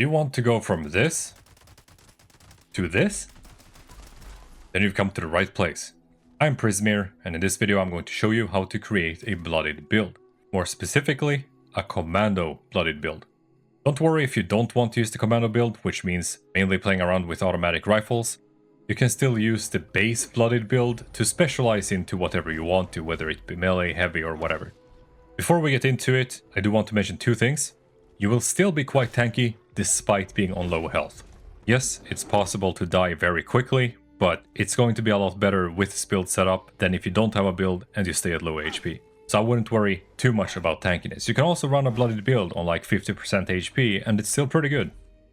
You want to go from this to this? Then you've come to the right place. I'm Prizmere, and in this video I'm going to show you how to create a Bloodied build. More specifically, a Commando Bloodied build. Don't worry if you don't want to use the Commando build, which means mainly playing around with automatic rifles. You can still use the base Bloodied build to specialize into whatever you want to, whether it be melee, heavy or whatever. Before we get into it, I do want to mention two things. You will still be quite tanky despite being on low health. Yes, it's possible to die very quickly, but it's going to be a lot better with this build setup than if you don't have a build and you stay at low HP. So I wouldn't worry too much about tankiness. You can also run a Bloodied build on like 50% HP and it's still pretty good.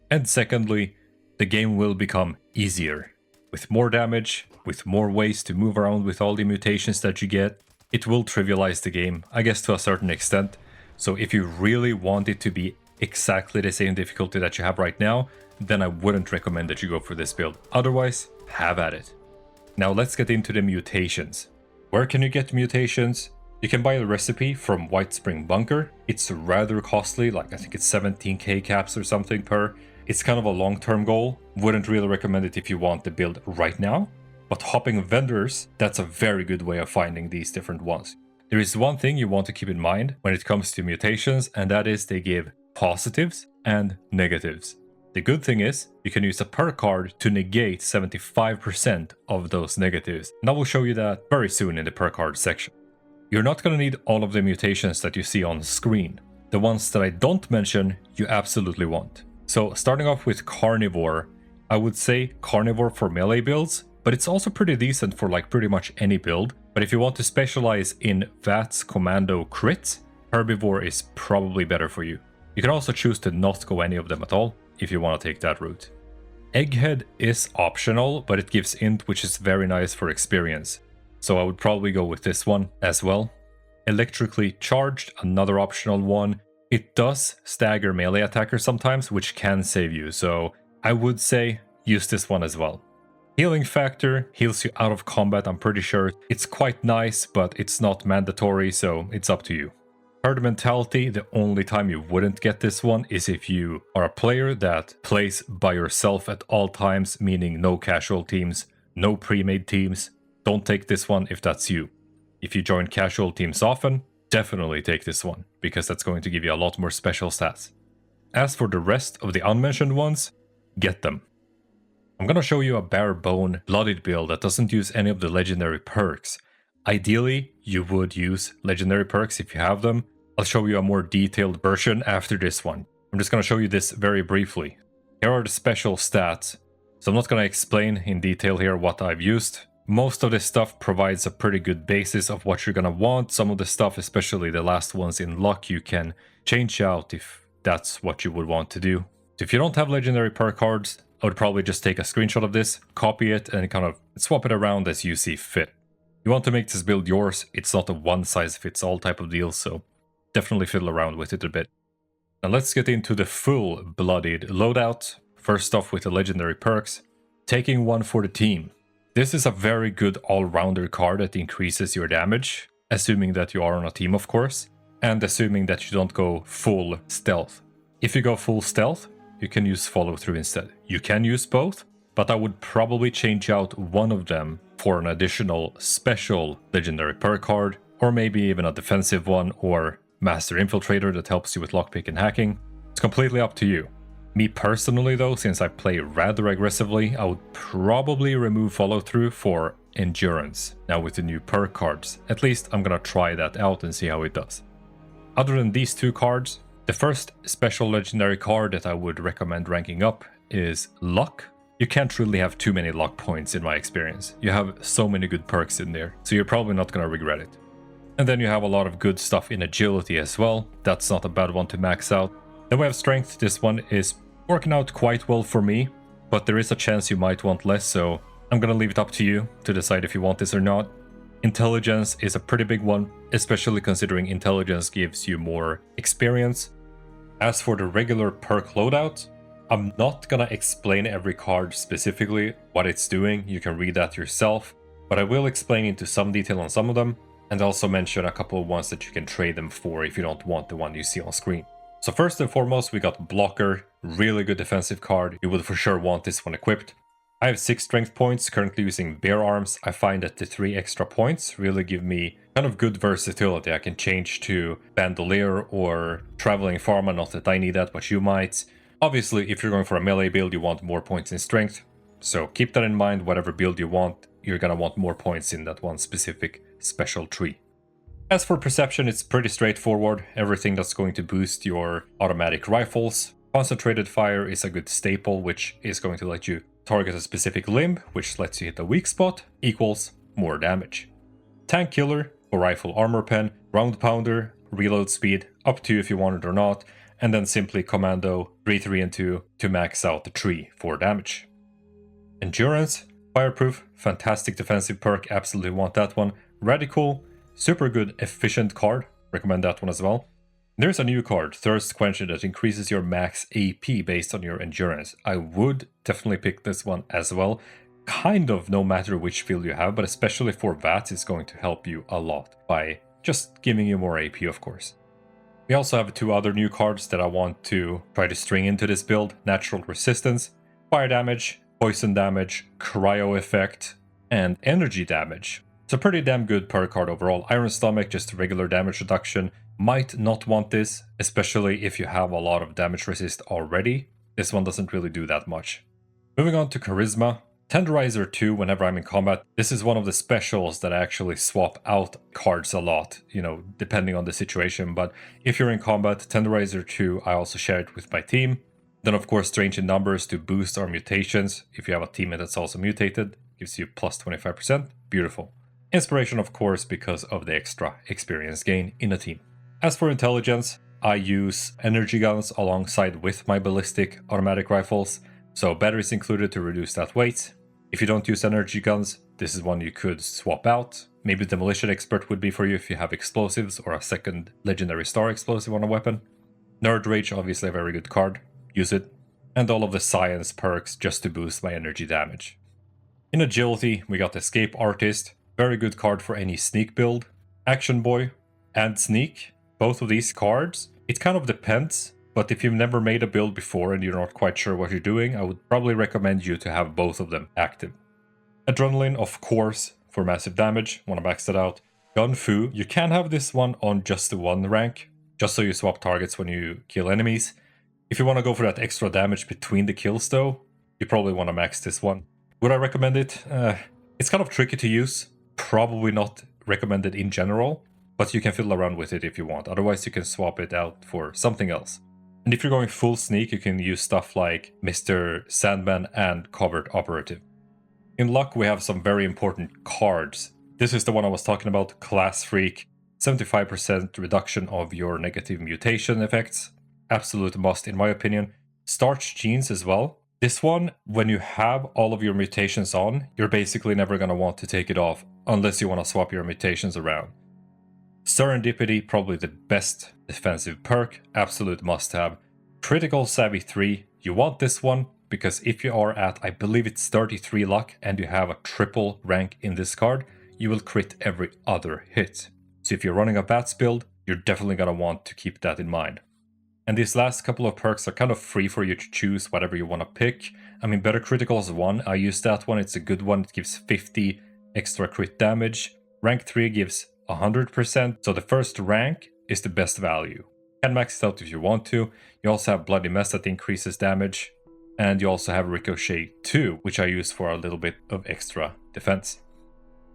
And secondly, the game will become easier. With more damage, with more ways to move around with all the mutations that you get, it will trivialize the game, I guess to a certain extent. So if you really want it to be exactly the same difficulty that you have right now, then I wouldn't recommend that you go for this build. Otherwise, have at it. Now let's get into the mutations. Where can you get mutations? You can buy a recipe from White Spring Bunker. It's rather costly, like I think it's 17k caps or something per. It's kind of a long-term goal. Wouldn't really recommend it if you want the build right now. But hopping vendors, that's a very good way of finding these different ones. There is one thing you want to keep in mind when it comes to mutations, and that is they give positives and negatives. The good thing is you can use a perk card to negate 75% of those negatives, and I will show you that very soon in the perk card section. You're not going to need all of the mutations that you see on screen. The ones that I don't mention, you absolutely want. So starting off with Carnivore, I would say Carnivore for melee builds, but it's also pretty decent for like pretty much any build. But if you want to specialize in VATS Commando crits, Herbivore is probably better for you. You can also choose to not go any of them at all if you want to take that route. Egghead is optional, but it gives int, which is very nice for experience. So I would probably go with this one as well. Electrically Charged, another optional one. It does stagger melee attackers sometimes, which can save you. So I would say use this one as well. Healing Factor heals you out of combat, I'm pretty sure. It's quite nice, but it's not mandatory, so it's up to you. Herd Mentality, the only time you wouldn't get this one is if you are a player that plays by yourself at all times, meaning no casual teams, no pre-made teams. Don't take this one if that's you. If you join casual teams often, definitely take this one, because that's going to give you a lot more special stats. As for the rest of the unmentioned ones, get them. I'm gonna show you a Barebone Bloodied build that doesn't use any of the legendary perks. Ideally, you would use legendary perks if you have them. I'll show you a more detailed version after this one. I'm just gonna show you this very briefly. Here are the special stats. So I'm not gonna explain in detail here what I've used. Most of this stuff provides a pretty good basis of what you're gonna want. Some of the stuff, especially the last ones in luck, you can change out if that's what you would want to do. So if you don't have legendary perk cards, I would probably just take a screenshot of this, copy it, and kind of swap it around as you see fit. You want to make this build yours. It's not a one-size-fits-all type of deal, so definitely fiddle around with it a bit. Now let's get into the full Bloodied loadout. First off with the legendary perks. Taking one for the team. This is a very good all-rounder card that increases your damage, assuming that you are on a team of course, and assuming that you don't go full stealth. If you go full stealth, you can use follow through instead. You can use both, but I would probably change out one of them for an additional special legendary perk card, or maybe even a defensive one or Master Infiltrator that helps you with lockpick and hacking. It's completely up to you. Me personally though, since I play rather aggressively, I would probably remove follow through for endurance now with the new perk cards. At least I'm gonna try that out and see how it does. Other than these two cards, the first special legendary card that I would recommend ranking up is Luck. You can't really have too many luck points in my experience. You have so many good perks in there, so you're probably not going to regret it. And then you have a lot of good stuff in Agility as well. That's not a bad one to max out. Then we have Strength. This one is working out quite well for me, but there is a chance you might want less, so I'm going to leave it up to you to decide if you want this or not. Intelligence is a pretty big one, especially considering Intelligence gives you more experience. As for the regular perk loadout, I'm not gonna explain every card specifically what it's doing, you can read that yourself, but I will explain into some detail on some of them, and also mention a couple of ones that you can trade them for if you don't want the one you see on screen. So first and foremost, we got Blocker, really good defensive card. You would for sure want this one equipped. I have 6 strength points, currently using bare arms. I find that the 3 extra points really give me kind of good versatility. I can change to Bandolier or Traveling Pharma, not that I need that, but you might. Obviously, if you're going for a melee build, you want more points in strength. So keep that in mind, whatever build you want, you're gonna want more points in that one specific special tree. As for perception, it's pretty straightforward. Everything that's going to boost your automatic rifles. Concentrated fire is a good staple, which is going to let you target a specific limb, which lets you hit a weak spot, equals more damage. Tank Killer for rifle armor pen, round pounder, reload speed, up to you if you want it or not, and then simply commando 3, 3, and 2 to max out the tree for damage. Endurance, fireproof, fantastic defensive perk, absolutely want that one. Radical, super good efficient card, recommend that one as well. There's a new card, Thirst Quencher, that increases your max AP based on your endurance. I would definitely pick this one as well, kind of no matter which field you have, but especially for VATS, it's going to help you a lot by just giving you more AP, of course. We also have 2 other new cards that I want to try to string into this build. Natural Resistance, Fire Damage, Poison Damage, Cryo Effect, and Energy Damage. It's a pretty damn good perk card overall. Iron Stomach, just regular damage reduction. Might not want this, especially if you have a lot of damage resist already. This one doesn't really do that much. Moving on to Charisma. Tenderizer 2 whenever I'm in combat. This is one of the specials that I actually swap out cards a lot, you know, depending on the situation. But if you're in combat, Tenderizer 2, I also share it with my team. Then of course Strange in Numbers to boost our mutations. If you have a teammate that's also mutated, gives you plus 25%. Beautiful. Inspiration, of course, because of the extra experience gain in a team. As for intelligence, I use energy guns alongside with my ballistic automatic rifles, so batteries included to reduce that weight. If you don't use energy guns, this is one you could swap out. Maybe Demolition Expert would be for you if you have explosives or a second legendary star explosive on a weapon. Nerd Rage, obviously a very good card, use it. And all of the science perks just to boost my energy damage. In agility, we got Escape Artist, very good card for any sneak build. Action Boy and Sneak, both of these cards, it kind of depends, but if you've never made a build before and you're not quite sure what you're doing, I would probably recommend you to have both of them active. Adrenaline, of course, for massive damage, want to max that out. Gun Fu, you can have this one on just the 1 rank, just so you swap targets when you kill enemies. If you want to go for that extra damage between the kills though, you probably want to max this one. Would I recommend it? It's kind of tricky to use, probably not recommended in general, but you can fiddle around with it if you want, otherwise you can swap it out for something else. And if you're going full sneak, you can use stuff like Mr. Sandman and Covert Operative. In luck, we have some very important cards. This is the one I was talking about, Class Freak, 75% reduction of your negative mutation effects. Absolute must in my opinion. Starch Genes as well. This one, when you have all of your mutations on, you're basically never going to want to take it off unless you want to swap your mutations around. Serendipity, probably the best defensive perk, absolute must-have. Critical Savvy 3, you want this one because if you are at, I believe it's 33 luck and you have a triple rank in this card, you will crit every other hit. So if you're running a BATS build, you're definitely going to want to keep that in mind. And these last couple of perks are kind of free for you to choose whatever you want to pick. I mean, Better Criticals 1, I use that one, it's a good one, it gives 50 extra crit damage. Rank 3 gives 100%, so the first rank is the best value. You can max it out if you want to. You also have Bloody Mess that increases damage. And you also have Ricochet 2, which I use for a little bit of extra defense.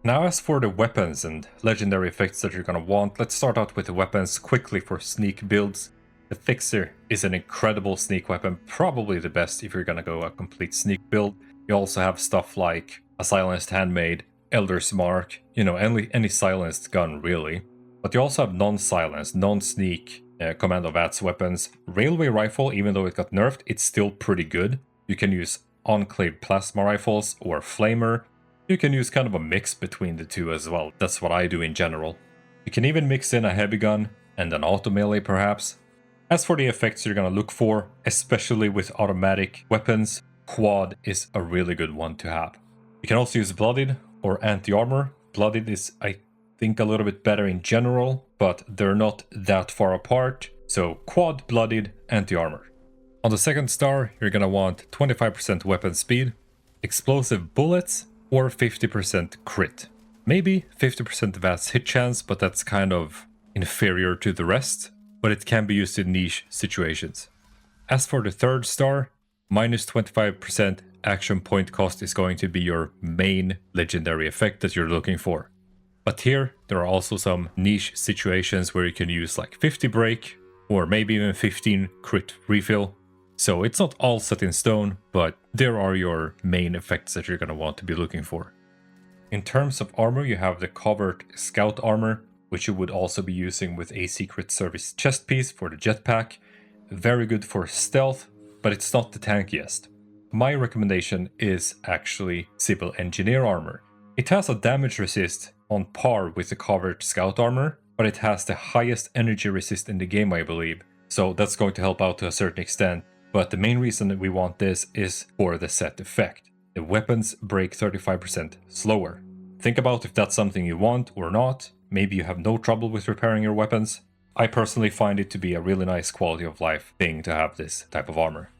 Now as for the weapons and legendary effects that you're going to want, let's start out with the weapons quickly for sneak builds. The Fixer is an incredible sneak weapon, probably the best if you're going to go a complete sneak build. You also have stuff like a Silenced Handmaid, Elder's Mark, you know, any silenced gun really. But you also have non-silenced, non-sneak Commando VATS weapons. Railway Rifle, even though it got nerfed, it's still pretty good. You can use Enclave Plasma Rifles or Flamer. You can use kind of a mix between the two as well. That's what I do in general. You can even mix in a heavy gun and an auto melee perhaps. As for the effects you're going to look for, especially with automatic weapons, Quad is a really good one to have. You can also use Bloodied or Anti-Armor. Bloodied is, I think, a little bit better in general, but they're not that far apart. So quad, bloodied, anti-armor. On the second star, you're gonna want 25% weapon speed, explosive bullets, or 50% crit. Maybe 50% advanced hit chance, but that's kind of inferior to the rest, but it can be used in niche situations. As for the third star, minus 25% action point cost is going to be your main legendary effect that you're looking for. But here, there are also some niche situations where you can use like 50 break, or maybe even 15 crit refill. So it's not all set in stone, but there are your main effects that you're going to want to be looking for. In terms of armor, you have the covered scout armor, which you would also be using with a Secret Service chest piece for the jetpack. Very good for stealth, but it's not the tankiest. My recommendation is actually Civil Engineer armor. It has a damage resist on par with the covered scout armor, but it has the highest energy resist in the game, I believe. So that's going to help out to a certain extent. But the main reason that we want this is for the set effect. The weapons break 35% slower. Think about if that's something you want or not. Maybe you have no trouble with repairing your weapons. I personally find it to be a really nice quality of life thing to have this type of armor.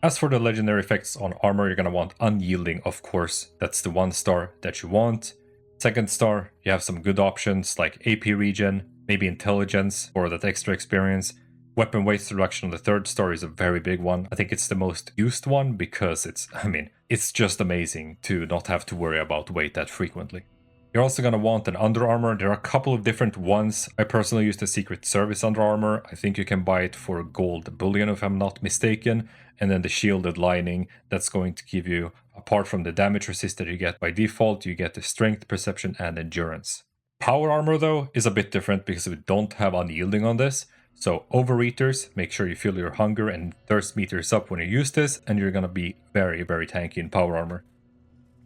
As for the legendary effects on armor, you're going to want Unyielding, of course. That's the 1 star that you want. Second star, you have some good options like AP regen, maybe Intelligence for that extra experience. Weapon weight reduction on the 3rd star is a very big one. I think it's the most used one because it's just amazing to not have to worry about weight that frequently. You're also going to want an Under Armor. There are a couple of different ones. I personally use the Secret Service Under Armor. I think you can buy it for gold bullion if I'm not mistaken. And then the Shielded Lining, that's going to give you, apart from the damage resist that you get by default, you get the Strength, Perception, and Endurance. Power Armor though is a bit different because we don't have Unyielding on this. So Overeaters, make sure you fill your hunger and thirst meters up when you use this, and you're going to be very, very tanky in Power Armor.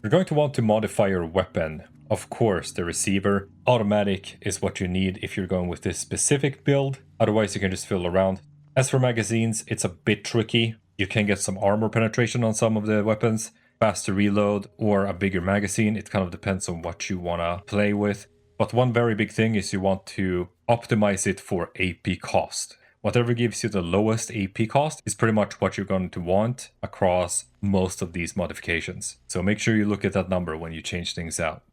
You're going to want to modify your weapon. Of course, the receiver. Automatic is what you need if you're going with this specific build. Otherwise, you can just fill around. As for magazines, it's a bit tricky. You can get some armor penetration on some of the weapons, faster reload, or a bigger magazine. It kind of depends on what you want to play with. But one very big thing is you want to optimize it for AP cost. Whatever gives you the lowest AP cost is pretty much what you're going to want across most of these modifications. So make sure you look at that number when you change things out.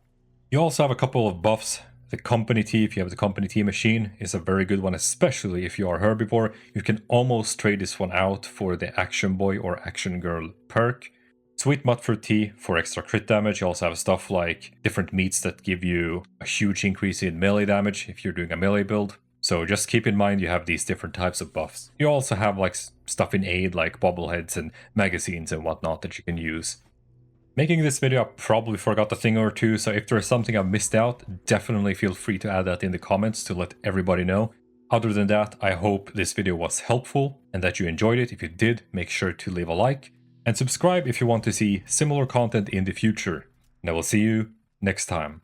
You also have a couple of buffs. The Company Tea, if you have the Company Tea machine, is a very good one, especially if you are herbivore. You can almost trade this one out for the Action Boy or Action Girl perk. Sweet Mutfruit Tea for extra crit damage. You also have stuff like different meats that give you a huge increase in melee damage if you're doing a melee build. So just keep in mind you have these different types of buffs. You also have like stuff in aid like bobbleheads and magazines and whatnot that you can use. Making this video, I probably forgot a thing or two, so if there is something I've missed out, definitely feel free to add that in the comments to let everybody know. Other than that, I hope this video was helpful and that you enjoyed it. If you did, make sure to leave a like and subscribe if you want to see similar content in the future. And I will see you next time.